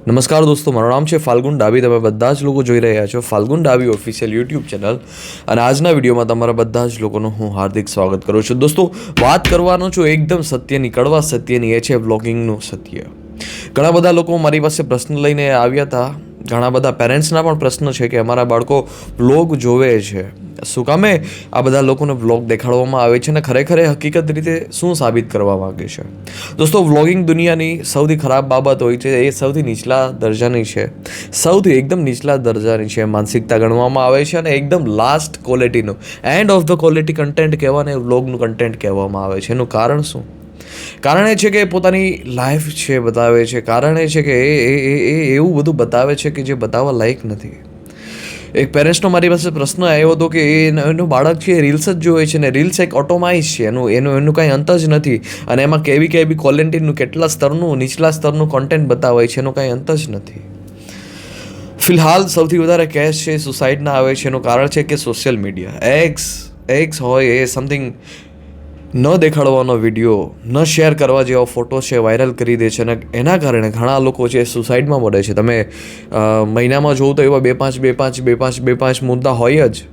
નમસ્કાર દોસ્તો, મારું નામ છે ફાલ્ગુન ડાબી. તમે બધા જ લોકો જોઈ રહ્યા છો ફાલ્ગુન ડાબી ઓફિશિયલ યુટ્યુબ ચેનલ. અને આજના વિડીયોમાં તમારા બધા જ લોકોનું હું હાર્દિક સ્વાગત કરું છું. દોસ્તો, વાત કરવાનો છું એકદમ સત્યની, કડવા સત્યની. એ છે વ્લોગિંગનું સત્ય. ઘણા બધા લોકો મારી પાસે પ્રશ્ન લઈને આવ્યા હતા. ઘણા બધા પેરેન્ટ્સના પણ પ્રશ્ન છે કે અમારા બાળકો વ્લોગ જોવે છે, શું કામે આ બધા લોકોને વ્લોગ દેખાડવામાં આવે છે અને ખરેખર હકીકત રીતે શું સાબિત કરવા માગે છે. દોસ્તો, વ્લોગિંગ દુનિયાની સૌથી ખરાબ બાબત હોય છે. એ સૌથી નીચલા દરજાની છે, સૌથી એકદમ નીચલા દરજાની છે માનસિકતા ગણવામાં આવે છે. અને એકદમ લાસ્ટ ક્વોલિટીનું, end of the quality content કહેવાને વ્લોગનું કન્ટેન્ટ કહેવામાં આવે છે. એનું કારણ શું? કારણ એ છે કે પોતાની લાઈફ છે બતાવે છે. કારણ એ છે કે એ એવું બધું બતાવે છે કે જે બતાવવા લાયક નથી. એક પેરેન્ટ્સનો મારી પાસે પ્રશ્ન આવ્યો હતો કે એનું બાળક છે એ રીલ્સ જ જોવે છે ને રીલ્સ એક ઓટોમાઇઝ છે, એનું કાંઈ અંત જ નથી. અને એમાં કેવી ક્વોલિટીનું, કેટલા સ્તરનું, નીચલા સ્તરનું કોન્ટેન્ટ બતાવાય છે, એનું કાંઈ અંત જ નથી. ફિલહાલ સૌથી વધારે કેસ છે સુસાઇડના આવે છે. એનું કારણ છે કે સોશિયલ મીડિયા. એક્સ હોય એ સમથિંગ ન દેખાડવાનો વિડીયો, ન શેર કરવા જેવા ફોટો છે વાયરલ કરી દે છે. અને એના કારણે ઘણા લોકો છે સુસાઇડમાં મળે છે. તમે મહિનામાં જોવો તો એવા બે પાંચ મુદ્દા હોય જ.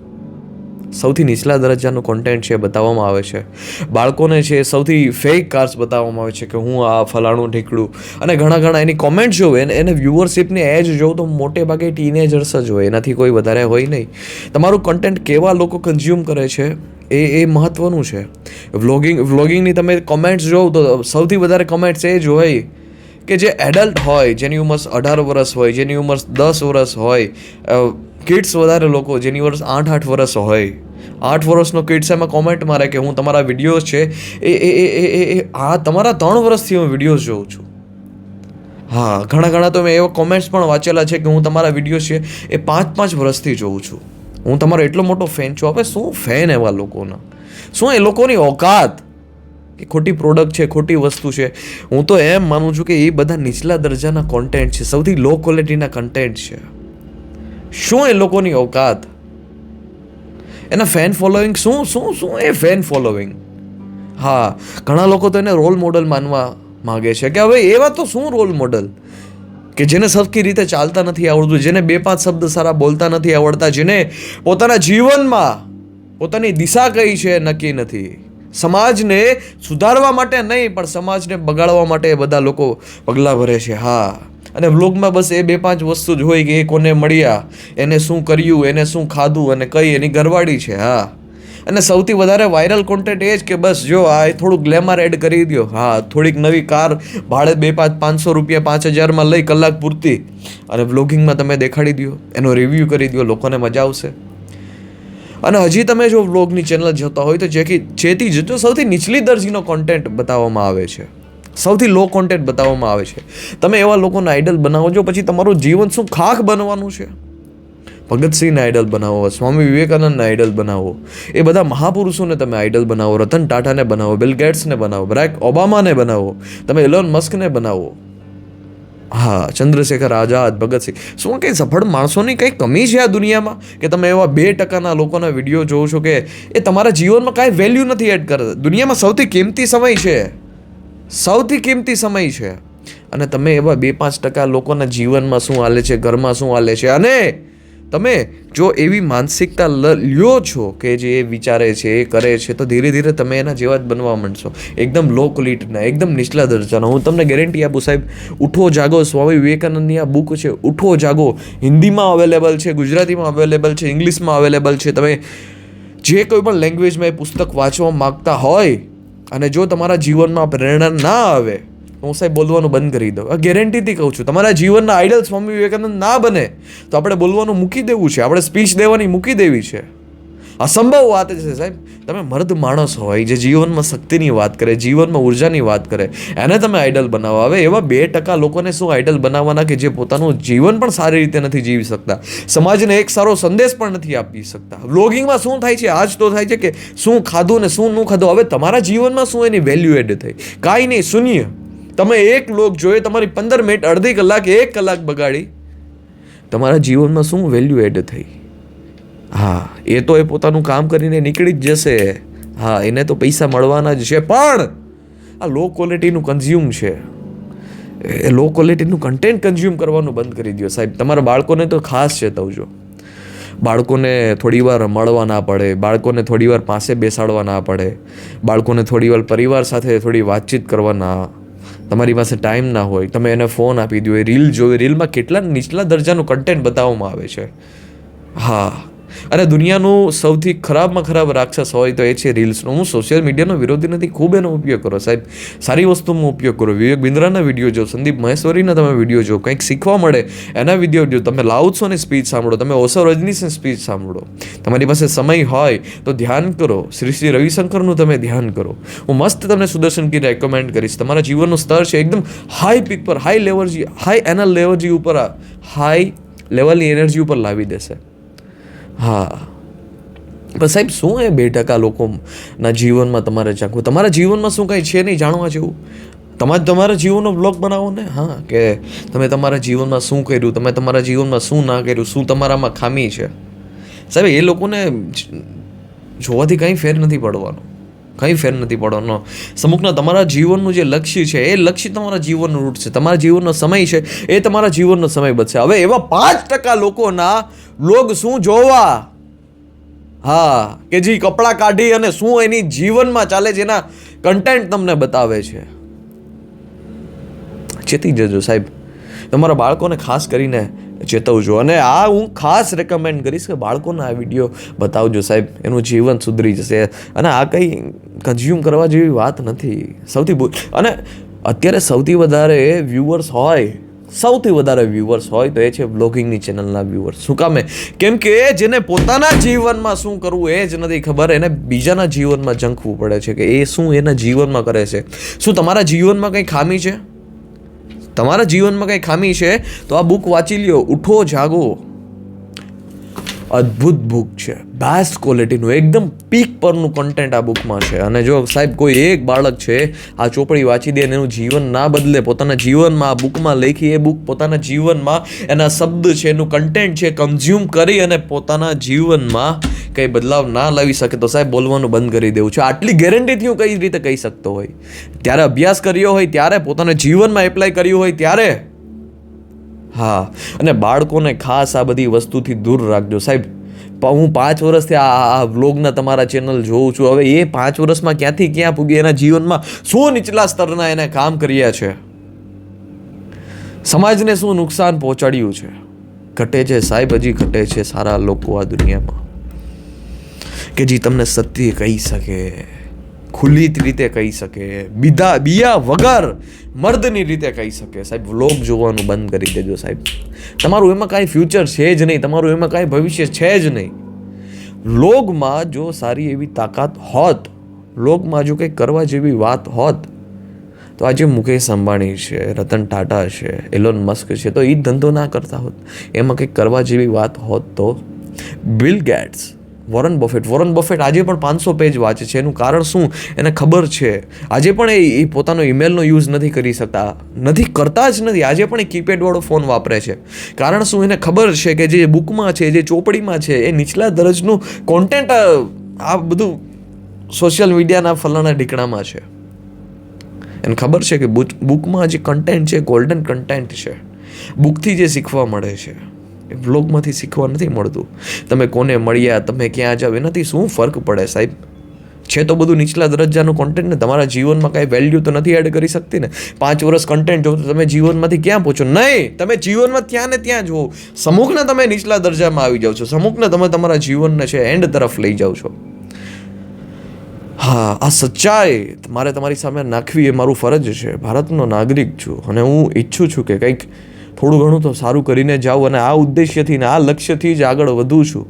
સૌથી નીચલા દરજ્જાનું કોન્ટેન્ટ છે બતાવવામાં આવે છે. બાળકોને છે સૌથી ફેક કાર્સ બતાવવામાં આવે છે કે હું આ ફલાણું ઢીકડું. અને ઘણા એની કોમેન્ટ જોવે એને વ્યુઅરશિપની એજ જોવું તો મોટે ભાગે ટીનેજર્સ જ હોય, એનાથી કોઈ વધારે હોય નહીં. તમારું કન્ટેન્ટ કેવા લોકો કન્ઝ્યુમ કરે છે એ મહત્વનું છે. વ્લોગિંગની તમે કોમેન્ટ્સ જોવો તો સૌથી વધારે કોમેન્ટ્સ એ જ હોય કે જે એડલ્ટ હોય, જેની ઉંમર 18 વર્ષ હોય, જેની ઉંમર 10 વર્ષ હોય. કિડ્સ વધારે લોકો જેની ઉંમર 8 વર્ષ હોય. 8 વર્ષનો કિડ્સ એમાં કોમેન્ટ મારે કે હું તમારા વિડીયોઝ છે તમારા 3 વર્ષથી હું વિડીયોઝ જોઉં છું. હા, ઘણા તો મેં એવા કોમેન્ટ્સ પણ વાંચેલા છે કે હું તમારા વિડીયોઝ છે એ 5 વર્ષથી જોઉં છું. હું તમારો એટલો મોટો ફેન છું. હવે શું ફેન એવા લોકોના? શું એ લોકોની ઓકાત કે ખોટી પ્રોડક્ટ છે, ખોટી વસ્તુ છે? હું તો એમ માનું છું કે એ બધા નીચલા દરજાના કોન્ટેન્ટ છે, સૌથી લો ક્વોલિટીના કન્ટેન્ટ છે. શું એ લોકોની ઓકાત? એના ફેન ફોલોઈંગ શું એ ફેન ફોલોઈંગ? હા, ઘણા લોકો તો એને રોલ મોડલ માનવા માગે છે કે હવે એવા તો શું રોલ મોડલ કે જેને સરખી રીતે ચાલતા નથી આવડતું, જેને 2-5 શબ્દ સારા બોલતા નથી આવડતા, જેને પોતાના જીવનમાં પોતાની દિશા કઈ છે નક્કી નથી. સમાજને સુધારવા માટે નહીં પણ સમાજને બગાડવા માટે એ બધા લોકો પગલાં ભરે છે. હા, અને વ્લોગમાં બસ એ 2-5 વસ્તુ જ હોય કે એ કોને મળ્યા, એને શું કર્યું, એને શું ખાધું અને કઈ એની ઘરવાળી છે. હા, અને સૌથી વધારે વાયરલ કોન્ટેન્ટ એ જ કે બસ જો આ થોડુંક ગ્લેમર એડ કરી દો. હા, થોડીક નવી કાર ભાડે 500 રૂપિયા 5000માં લઈ કલાક પૂરતી અને વ્લોગિંગમાં તમે દેખાડી દો, એનો રિવ્યૂ કરી દો, લોકોને મજા આવશે. અને હજી તમે જો વ્લોગની ચેનલ જોતા હોય તો જેથી જતો સૌથી નીચલી દરજીનો કોન્ટેન્ટ બતાવવામાં આવે છે, સૌથી લો કોન્ટેન્ટ બતાવવામાં આવે છે. તમે એવા લોકોને આઈડલ બનાવો છો, પછી તમારું જીવન શું ખાખ બનવાનું છે? ભગતસિંહને આઈડલ બનાવો, સ્વામી વિવેકાનંદને આઈડલ બનાવો, એ બધા મહાપુરુષોને તમે આઈડલ બનાવો, રતન ટાટાને બનાવો, બિલ ગેટ્સને બનાવો, બરાક ઓબામાને બનાવો, તમે એલોન મસ્કને બનાવો. હા, ચંદ્રશેખર આઝાદ, ભગતસિંહ. શું કંઈ સફળ માણસોની કંઈ કમી છે આ દુનિયામાં કે તમે એવા 2% લોકોના વિડીયો જોવો છો કે એ તમારા જીવનમાં કાંઈ વેલ્યુ નથી એડ કરતા? દુનિયામાં સૌથી કિંમતી સમય છે, સૌથી કિંમતી સમય છે. અને તમે એવા 2-5% લોકોના જીવનમાં શું હાલે છે, ઘરમાં શું હાલે છે, અને તમે જો એવી માનસિકતા લ્યો છો કે જે એ વિચારે છે, એ કરે છે, તો ધીરે ધીરે તમે એના જેવા જ બનવા માંડશો. એકદમ લો ક્વોલિટીના, એકદમ નીચલા દરજાના. હું તમને ગેરંટી આપું સાહેબ, ઉઠો જાગો, સ્વામી વિવેકાનંદની આ બુક છે ઉઠો જાગો, હિન્દીમાં અવેલેબલ છે, ગુજરાતીમાં અવેલેબલ છે, ઇંગ્લિશમાં અવેલેબલ છે. તમે જે કોઈ પણ લેંગ્વેજમાં એ પુસ્તક વાંચવા માગતા હોય અને જો તમારા જીવનમાં પ્રેરણા ના આવે, હું સાહેબ બોલવાનું બંધ કરી દઉં. ગેરંટીથી કહું છું, તમારા જીવનના આઈડલ સ્વામી વિવેકાનંદ ના બને તો આપણે બોલવાનું મૂકી દેવું છે, આપણે સ્પીચ દેવાની મૂકી દેવી છે. અસંભવ વાત છે સાહેબ. તમે મર્દ માણસ હોય જે જીવનમાં શક્તિની વાત કરે, જીવનમાં ઉર્જાની વાત કરે, એને તમે આઈડલ બનાવો. હવે એવા 2% લોકોને શું આઈડલ બનાવવાના કે જે પોતાનું જીવન પણ સારી રીતે નથી જીવી શકતા, સમાજને એક સારો સંદેશ પણ નથી આપી શકતા. વ્લોગિંગમાં શું થાય છે આજ તો થાય છે કે શું ખાધું ને શું ન ખાધું. હવે તમારા જીવનમાં શું એની વેલ્યુ એડ થઈ? કાંઈ નહીં, શૂન્ય. તમે એક લોક જોઈએ, તમારી 15 મિનિટ, અડધી કલાક, 1 કલાક બગાડી, તમારા જીવનમાં શું વેલ્યુ એડ થઈ? હા, એ તો એ પોતાનું કામ કરીને નીકળી જ જશે. હા, એને તો પૈસા મળવાના જ છે, પણ આ લો ક્વોલિટીનું કન્ઝ્યુમ છે એ લો ક્વોલિટીનું કન્ટેન્ટ કન્ઝ્યુમ કરવાનું બંધ કરી દો સાહેબ. તમારા બાળકોને તો ખાસ ચેતવજો. બાળકોને થોડીવાર રમાડવા ના પડે, બાળકોને થોડીવાર પાસે બેસાડવા ના પડે, બાળકોને થોડીવાર પરિવાર સાથે થોડી વાતચીત કરવા ના, તમારી પાસે ટાઈમ ના હોય, તમે એને ફોન આપી દો, એ રીલ જોવે. રીલમાં કેટલા નીચલા દરજાનું કન્ટેન્ટ બતાવવામાં આવે છે. હા, અને દુનિયાનું સૌથી ખરાબમાં ખરાબ રાક્ષસ હોય તો એ છે રીલ્સનો. હું સોશિયલ મીડિયાનો વિરોધી નથી, ખૂબ એનો ઉપયોગ કરો સાહેબ, સારી વસ્તુમાં ઉપયોગ કરો. વિવેક બિંદ્રાના વિડીયો જો, સંદીપ મહેશ્વરીના તમે વિડીયો જો, કંઈક શીખવા મળે એના વિડીયો જો. તમે લાઉત્સોની સ્પીચ સાંભળો, તમે ઓસો રજનીશની સ્પીચ સાંભળો. તમારી પાસે સમય હોય તો ધ્યાન કરો, શ્રી રવિશંકરનું તમે ધ્યાન કરો. હું મસ્ત તમને સુદર્શન કી રેકમેન્ડ કરીશ. તમારા જીવનનું સ્તર છે એકદમ હાઈ પીક પર, હાઈ લેવલ, હાઈ એનલ લેવલ ઉપર, હાઈ લેવલની એનર્જી ઉપર લાવી દેશે. હા, પણ સાહેબ શું એ 2% લોકોના જીવનમાં તમારે ચાખવું? તમારા જીવનમાં શું કંઈ છે નહીં જાણવા જેવું? તમારા જીવનનો બ્લોગ બનાવો ને. હા, કે તમે તમારા જીવનમાં શું કર્યું, તમે તમારા જીવનમાં શું ના કર્યું, શું તમારામાં ખામી છે. સાહેબ એ લોકોને જોવાથી કંઈ ફેર નથી પડવાનો, કંઈ ફેર નથી પડવાનો. સમુખના તમારા જીવનનું જે લક્ષ્ય છે એ લક્ષ્ય તમારા જીવનનું રૂટ છે, તમારા જીવનનો સમય છે એ તમારા જીવનનો સમય બચશે. હવે એવા 5% લોકોના લોગ શું જોવા, હા, કે જે કપડાં કાઢી અને શું એની જીવનમાં ચાલે છે એના કન્ટેન્ટ તમને બતાવે છે. ચેતી જજો સાહેબ. તમારા બાળકોને ખાસ કરીને ચેતવજો. અને આ હું ખાસ રેકમેન્ડ કરીશ કે બાળકોને આ વિડીયો બતાવજો સાહેબ, એનું જીવન સુધરી જશે. અને આ કંઈ કન્ઝ્યુમ કરવા જેવી વાત નથી. અને અત્યારે સૌથી વધારે વ્યુઅર્સ હોય તો એ છે બ્લોગિંગની ચેનલના વ્યુઅર્સ. શું કામે? કેમ કે જેને પોતાના જીવનમાં શું કરવું એ જ નથી ખબર, એને બીજાના જીવનમાં ઝંખવું પડે છે કે એ શું એના જીવનમાં કરે છે. શું તમારા જીવનમાં કંઈ ખામી છે? તમારા જીવનમાં કંઈ ખામી છે તો આ બુક વાંચી લ્યો, ઉઠો જાગો. અદ્ભુત બુક છે, બેસ્ટ ક્વોલિટીનું, એકદમ પીક પરનું કન્ટેન્ટ આ બુકમાં છે. અને જો સાહેબ કોઈ એક બાળક છે આ ચોપડી વાંચી દે અને એનું જીવન ના બદલે, પોતાના જીવનમાં આ બુકમાં લખી એ બુક પોતાના જીવનમાં એના શબ્દ છે, એનું કન્ટેન્ટ છે, કન્ઝ્યુમ કરી અને પોતાના જીવનમાં કંઈ બદલાવ ના લાવી શકે તો સાહેબ બોલવાનું બંધ કરી દેવું છે. આટલી ગેરંટીથી હું કઈ રીતે કહી શકતો હોય? ત્યારે અભ્યાસ કર્યો હોય, ત્યારે પોતાના જીવનમાં એપ્લાય કર્યું હોય ત્યારે. હા, અને બાળકોને ખાસ આ બધી વસ્તુથી દૂર રાખજો સાહેબ. હું 5 વર્ષથી આ વ્લોગના તમારા ચેનલ જોઉં છું. હવે એ 5 વર્ષમાં ક્યાંથી ક્યાં પૂગી, એના જીવનમાં શું નીચલા સ્તરના એને કામ કર્યા છે, સમાજને શું નુકસાન પહોંચાડ્યું છે. ઘટે છે સાહેબ, હજી ઘટે છે સારા લોકો આ દુનિયામાં કે જે તમને સત્ય કહી શકે, ખુલ્લી રીતે કહી શકે, બિયા વગર મર્દની રીતે કહી શકે. સાહેબ વ્લોગ જોવાનું બંધ કરી દેજો સાહેબ. તમારું એમાં કાંઈ ફ્યુચર છે જ નહીં, તમારું એમાં કાંઈ ભવિષ્ય છે જ નહીં. વ્લોગમાં જો સારી એવી તાકાત હોત, વ્લોગમાં જો કંઈક કરવા જેવી વાત હોત તો આજે મુકેશ અંબાણી છે, રતન ટાટા છે, એલોન મસ્ક છે, તો એ જ ધંધો ના કરતા હોત. એમાં કંઈક કરવા જેવી વાત હોત તો બિલ ગેટ્સ, વોરન બફેટ આજે પણ 500 પેજ વાંચે છે. એનું કારણ શું? એને ખબર છે. આજે પણ એ પોતાનો ઈમેલનો યુઝ નથી કરી શકતા, કરતા જ નથી. આજે પણ એ કીપેડવાળો ફોન વાપરે છે. કારણ શું? એને ખબર છે કે જે બુકમાં છે, જે ચોપડીમાં છે, એ નીચલા દરજનું કોન્ટેન્ટ આ બધું સોશિયલ મીડિયાના ફલાણા ઢીકણામાં છે. એને ખબર છે કે બુકમાં જે કન્ટેન્ટ છે ગોલ્ડન કન્ટેન્ટ છે. બુકથી જે શીખવા મળે છે એ વ્લોગમાંથી શીખવા નથી મળતું. તમે કોને મળ્યા, તમે ક્યાં જાવ, એનાથી શું ફરક પડે સાહેબ? છે તો બધું નીચલા દરજ્જાનું કોન્ટેન્ટ ને. તમારા જીવનમાં કાંઈ વેલ્યુ તો નથી એડ કરી શકતી ને. 5 વર્ષ કન્ટેન્ટ જો તો તમે જીવનમાંથી ક્યાં પહોંચો? નહીં, તમે જીવનમાં ત્યાં ને ત્યાં જુઓ. સમૂહને તમે નીચલા દરજામાં આવી જાઓ છો, સમૂહને તમે તમારા જીવનને છે એન્ડ તરફ લઈ જાઓ છો. હા, આ સચ્ચાઈ મારે તમારી સામે નાખવી એ મારું ફરજ છે. ભારતનો નાગરિક છું અને હું ઈચ્છું છું કે કંઈક થોડું ઘણું તો સારું કરીને જાઉં, અને આ ઉદ્દેશ્યથી ને આ લક્ષ્યથી જ આગળ વધું છું.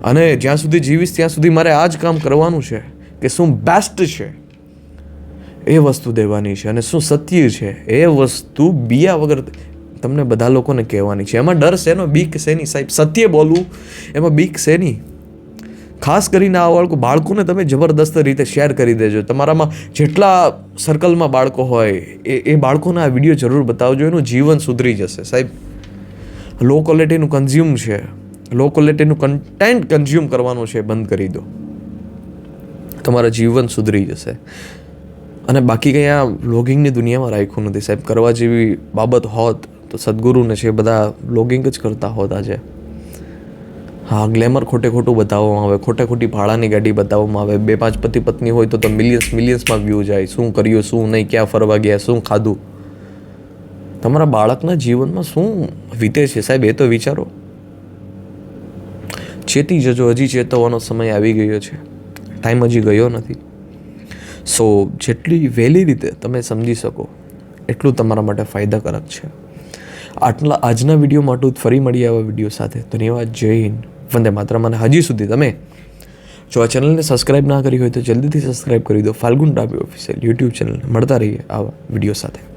અને જ્યાં સુધી જીવીશ ત્યાં સુધી મારે આ જ કામ કરવાનું છે કે શું બેસ્ટ છે એ વસ્તુ દેવાની છે, અને શું સત્ય છે એ વસ્તુ બિયા વગર તમને બધા લોકોને કહેવાની છે. એમાં ડર શેનો, બીક શેની સાહેબ? સત્ય બોલવું એમાં બીક શેની? ખાસ કરીને આ બાળકોને તમે જબરદસ્ત રીતે શેર કરી દેજો. તમારામાં જેટલા સર્કલમાં બાળકો હોય એ બાળકોને આ વિડીયો જરૂર બતાવજો. એનું જીવન સુધરી જશે સાહેબ. લો ક્વોલિટીનું કન્ઝ્યુમ છે, લો ક્વોલિટીનું કન્ટેન્ટ કન્ઝ્યુમ કરવાનું છે બંધ કરી દો, તમારા જીવન સુધરી જશે. અને બાકી કંઈ આ વ્લોગિંગની દુનિયામાં રાખ્યું નથી સાહેબ. કરવા જેવી બાબત હોત તો સદગુરુને છે બધા વ્લોગિંગ જ કરતા હોત આજે. હા, ગ્લેમર ખોટે ખોટું બતાવવામાં આવે, ખોટે ખોટી ભાડાની ગાડી બતાવવામાં આવે. 2-5 પતિ પત્ની હોય તો મિલિયન્સમાં વ્યૂ જાય. શું કર્યું, શું નહીં, ક્યાં ફરવા ગયા, શું ખાધું. તમારા બાળકના જીવનમાં શું વીતે છે સાહેબ, એ તો વિચારો. ચેતી જજો, હજી ચેતવવાનો સમય આવી ગયો છે, ટાઈમ હજી ગયો નથી. સો જેટલી વહેલી રીતે તમે સમજી શકો એટલું તમારા માટે ફાયદાકારક છે. આજના વિડીયો માટે ફરી મળીએ આવા વિડીયો સાથે. ધન્યવાદ. જય હિન્દ, વંદે માતરમ. અને હજી સુધી તમે જો આ ચેનલને સબસ્ક્રાઈબ ના કરી હોય તો જલ્દીથી સબસ્ક્રાઈબ કરી દો. Falgun Dabhi official YouTube channel. મળતા રહીએ આવા વિડીયો સાથે.